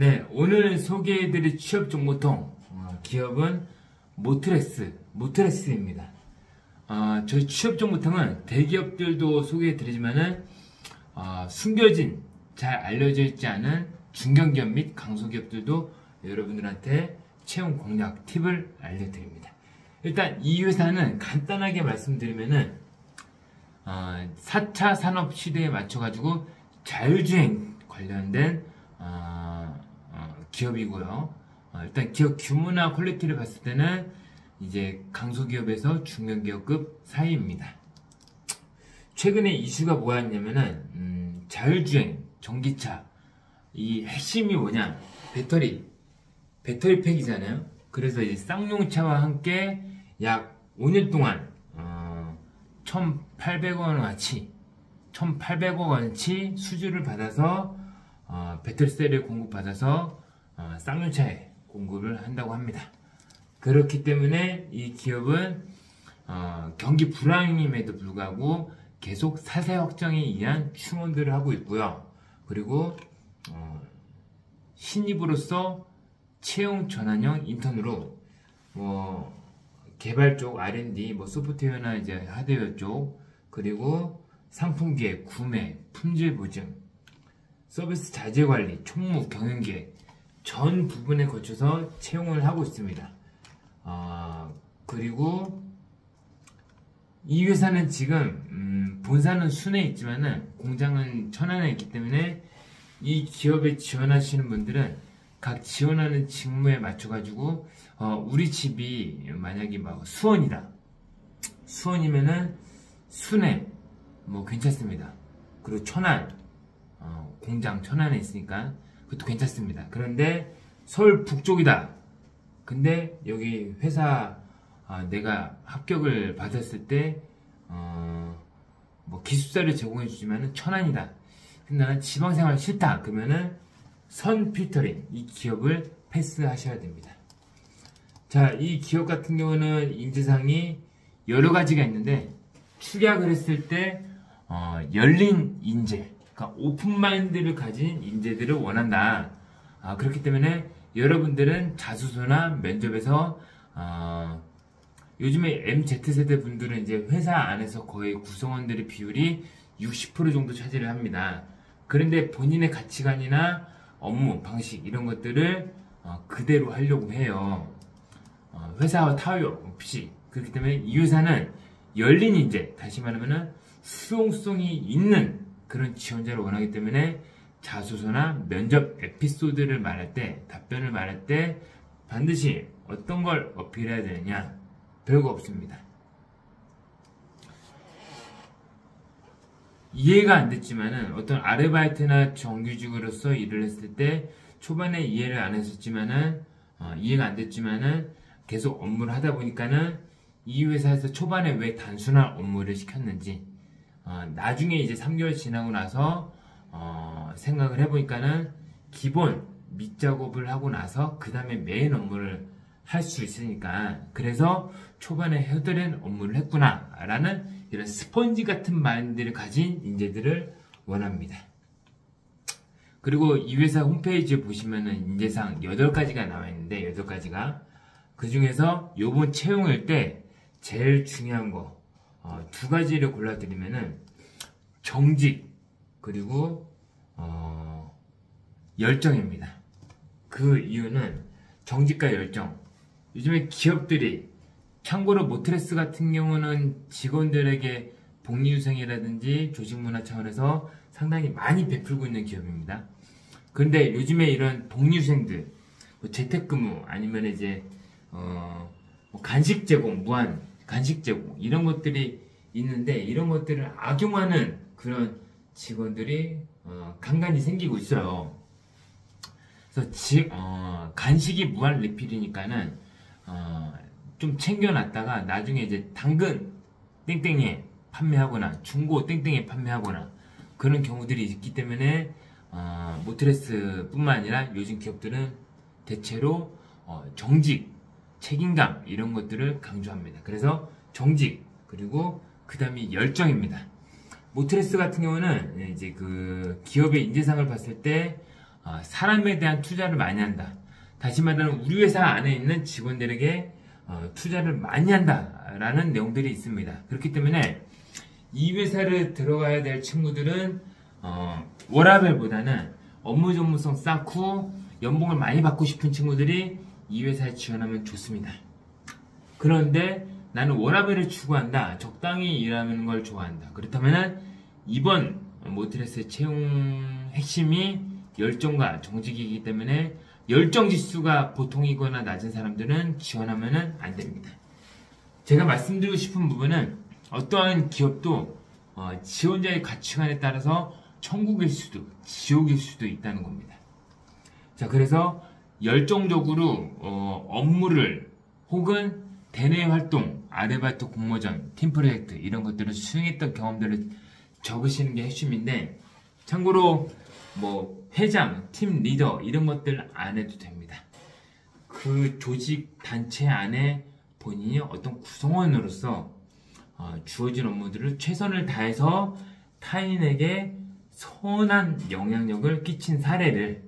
네, 오늘 소개해드릴 취업 정보통 기업은 모트렉스입니다. 저희 취업 정보통은 대기업들도 소개해드리지만은 숨겨진, 잘 알려져 있지 않은 중견기업 및 강소기업들도 여러분들한테 채용 공략 팁을 알려드립니다. 일단 이 회사는 간단하게 말씀드리면은 4차 산업 시대에 맞춰가지고 자율주행 관련된 기업이고요. 일단 기업 규모나 퀄리티를 봤을 때는 이제 강소기업에서 중견기업급 사이입니다. 최근에 이슈가 뭐였냐면은 자율주행, 전기차, 이 핵심이 뭐냐? 배터리 팩이잖아요. 그래서 이제 쌍용차와 함께 약 5년 동안 1,800억 원치 수주를 받아서 배터리셀을 공급받아서 쌍용차에 공급을 한다고 합니다. 그렇기 때문에 이 기업은 경기 불황임에도 불구하고 계속 사세 확장에 의한 충원들을 하고 있고요. 그리고 신입으로서 채용 전환형 인턴으로 개발 쪽 R&D, 소프트웨어나 이제 하드웨어 쪽, 그리고 상품 기획, 구매, 품질 보증, 서비스 자재 관리, 총무, 경영기획 전 부분에 거쳐서 채용을 하고 있습니다. 그리고 이 회사는 지금 본사는 순회에 있지만은 공장은 천안에 있기 때문에 이 기업에 지원하시는 분들은 각 지원하는 직무에 맞춰가지고 우리 집이 만약에 수원이다. 수원이면은 순회 괜찮습니다. 그리고 천안 공장 천안에 있으니까 그것도 괜찮습니다. 그런데 서울 북쪽이다. 근데 여기 회사 내가 합격을 받았을 때 기숙사를 제공해 주지만은 천안이다. 근데 나는 지방생활 싫다. 그러면은 선필터링 이 기업을 패스하셔야 됩니다. 자, 이 기업 같은 경우는 인재상이 여러 가지가 있는데 축약을 했을 때 열린 인재, 그러니까 오픈마인드를 가진 인재들을 원한다. 그렇기 때문에 여러분들은 자소서나 면접에서 요즘에 MZ세대 분들은 이제 회사 안에서 거의 구성원들의 비율이 60% 정도 차지를 합니다. 그런데 본인의 가치관이나 업무 방식 이런 것들을 그대로 하려고 해요. 회사와 타협 없이. 그렇기 때문에 이 회사는 열린 인재, 다시 말하면 수용성이 있는 그런 지원자를 원하기 때문에 자소서나 면접 에피소드를 말할 때, 답변을 말할 때 반드시 어떤 걸 어필해야 되느냐? 별거 없습니다. 이해가 안 됐지만은 어떤 아르바이트나 정규직으로서 일을 했을 때 초반에 이해를 안 했었지만은 이해가 안 됐지만은 계속 업무를 하다 보니까는 이 회사에서 초반에 왜 단순한 업무를 시켰는지 나중에 이제 3개월 지나고 나서 생각을 해보니까는 기본 밑작업을 하고 나서 그 다음에 메인 업무를 할 수 있으니까 그래서 초반에 헤어드린 업무를 했구나 라는 이런 스펀지 같은 마인드를 가진 인재들을 원합니다. 그리고 이 회사 홈페이지에 보시면은 인재상 8가지가 나와 있는데 8가지가 그 중에서 요번 채용일 때 제일 중요한 거 2가지를 골라드리면은 정직 그리고 열정입니다. 그 이유는 정직과 열정. 요즘에 기업들이 참고로 모트렉스 같은 경우는 직원들에게 복리후생이라든지 조직문화 차원에서 상당히 많이 베풀고 있는 기업입니다. 그런데 요즘에 이런 복리후생들 재택근무 아니면 이제 간식 제공, 무한 간식 제공 이런 것들이 있는데 이런 것들을 악용하는 그런 직원들이 간간히 생기고 있어요. 그래서 간식이 무한 리필이니까는 좀 챙겨놨다가 나중에 이제 당근 땡땡이에 판매하거나 중고 땡땡이에 판매하거나 그런 경우들이 있기 때문에 모트렉스 뿐만 아니라 요즘 기업들은 대체로 정직, 책임감 이런 것들을 강조합니다. 그래서 정직 그리고 그 다음이 열정입니다. 모트렉스 같은 경우는 이제 그 기업의 인재상을 봤을 때 사람에 대한 투자를 많이 한다. 다시 말하면 우리 회사 안에 있는 직원들에게 투자를 많이 한다라는 내용들이 있습니다. 그렇기 때문에 이 회사를 들어가야 될 친구들은 워라밸보다는 업무 전문성 쌓고 연봉을 많이 받고 싶은 친구들이 이 회사에 지원하면 좋습니다. 그런데 나는 워라밸을 추구한다. 적당히 일하는 걸 좋아한다. 그렇다면 이번 모트레스의 채용 핵심이 열정과 정직이기 때문에 열정 지수가 보통이거나 낮은 사람들은 지원하면 안 됩니다. 제가 말씀드리고 싶은 부분은 어떠한 기업도 지원자의 가치관에 따라서 천국일 수도 지옥일 수도 있다는 겁니다. 자, 그래서 열정적으로 업무를 혹은 대내 활동, 아르바이트 공모전, 팀 프로젝트 이런 것들을 수행했던 경험들을 적으시는 게 핵심인데, 참고로 뭐 회장, 팀 리더 이런 것들 안 해도 됩니다. 그 조직 단체 안에 본인이 어떤 구성원으로서 주어진 업무들을 최선을 다해서 타인에게 선한 영향력을 끼친 사례를,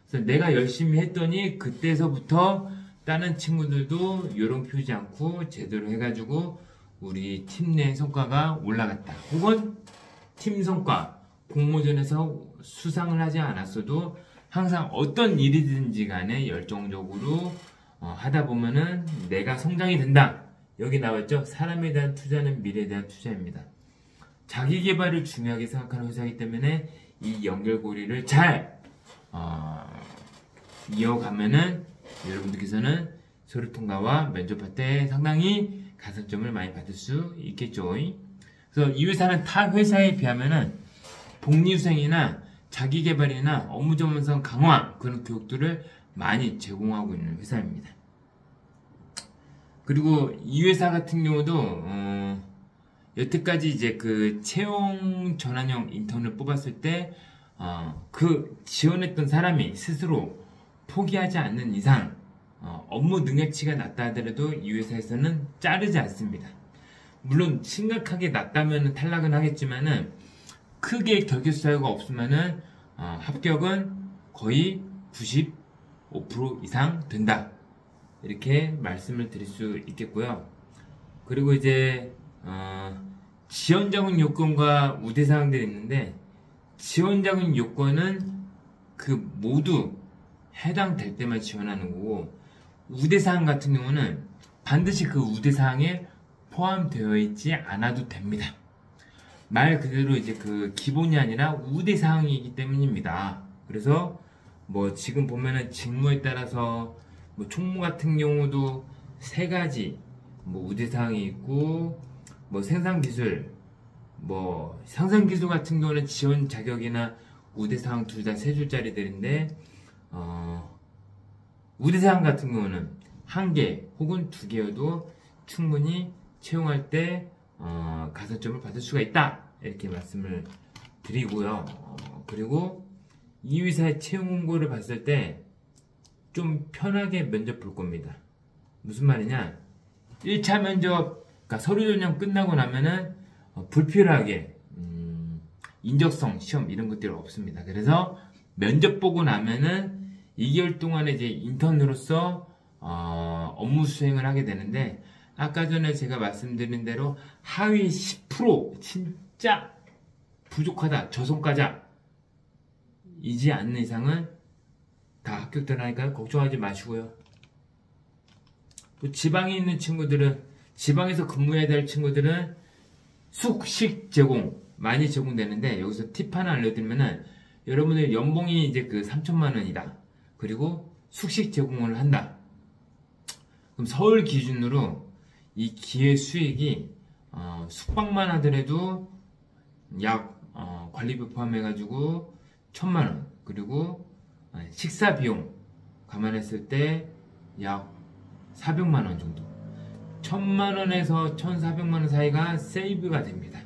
그래서 내가 열심히 했더니 그때서부터 다른 친구들도 요령피우지 않고 제대로 해가지고 우리 팀 내 성과가 올라갔다. 혹은 팀 성과, 공모전에서 수상을 하지 않았어도 항상 어떤 일이든지 간에 열정적으로 하다 보면은 내가 성장이 된다. 여기 나왔죠? 사람에 대한 투자는 미래에 대한 투자입니다. 자기 개발을 중요하게 생각하는 회사이기 때문에 이 연결고리를 잘 이어가면은 여러분들께서는 서류 통과와 면접할 때 상당히 가산점을 많이 받을 수 있겠죠. 그래서 이 회사는 타 회사에 비하면은 복리후생이나 자기개발이나 업무 전문성 강화 그런 교육들을 많이 제공하고 있는 회사입니다. 그리고 이 회사 같은 경우도 여태까지 이제 그 채용 전환형 인턴을 뽑았을 때 그 지원했던 사람이 스스로 포기하지 않는 이상 업무 능력치가 낮다 하더라도 이 회사에서는 자르지 않습니다. 물론 심각하게 낮다면 탈락은 하겠지만은 크게 결격사유가 없으면은 합격은 거의 95% 이상 된다. 이렇게 말씀을 드릴 수 있겠고요. 그리고 이제 지원 자금 요건과 우대 사항들이 있는데, 지원 자금 요건은 그 모두 해당될 때만 지원하는 거고, 우대 사항 같은 경우는 반드시 그 우대 사항에 포함되어 있지 않아도 됩니다. 말 그대로 이제 그 기본이 아니라 우대 사항이기 때문입니다. 그래서 뭐 지금 보면은 직무에 따라서 뭐 총무 같은 경우도 3가지 뭐 우대 사항이 있고, 뭐 생산기술, 뭐 상상기술 같은 경우는 지원 자격이나 우대 사항 둘 다 3줄짜리들인데, 우대 사항 같은 경우는 1개 혹은 2개여도 충분히 채용할 때 가산점을 받을 수가 있다. 이렇게 말씀을 드리고요. 그리고 이 회사의 채용 공고를 봤을 때 좀 편하게 면접 볼 겁니다. 무슨 말이냐? 1차 면접, 그러니까 서류 전형 끝나고 나면은 불필요하게 인적성 시험 이런 것들이 없습니다. 그래서 면접 보고 나면은 2개월 동안에 이제 인턴으로서 업무 수행을 하게 되는데, 아까 전에 제가 말씀드린 대로 하위 10% 진짜 부족하다, 저성과자 이지 않는 이상은 다 합격되나니까요. 걱정하지 마시고요. 또 지방에 있는 친구들은, 지방에서 근무해야 될 친구들은 숙식 제공 많이 제공되는데, 여기서 팁 하나 알려드리면은, 여러분들 연봉이 이제 그 3천만 원이다. 그리고 숙식 제공을 한다. 그럼 서울 기준으로 이 기회 수익이 숙박만 하더라도 약 관리비 포함해가지고 1,000만 원, 그리고 식사 비용 감안했을 때 약 400만 원 정도, 1,000만 원에서 1,400만 원 사이가 세이브가 됩니다.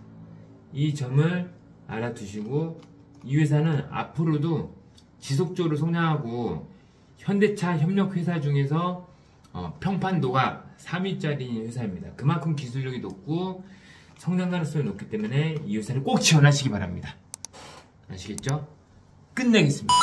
이 점을 알아두시고, 이 회사는 앞으로도 지속적으로 성장하고, 현대차 협력회사 중에서 평판도가 3위짜리 회사입니다. 그만큼 기술력이 높고 성장 가능성이 높기 때문에 이 회사를 꼭 지원하시기 바랍니다. 아시겠죠? 끝내겠습니다.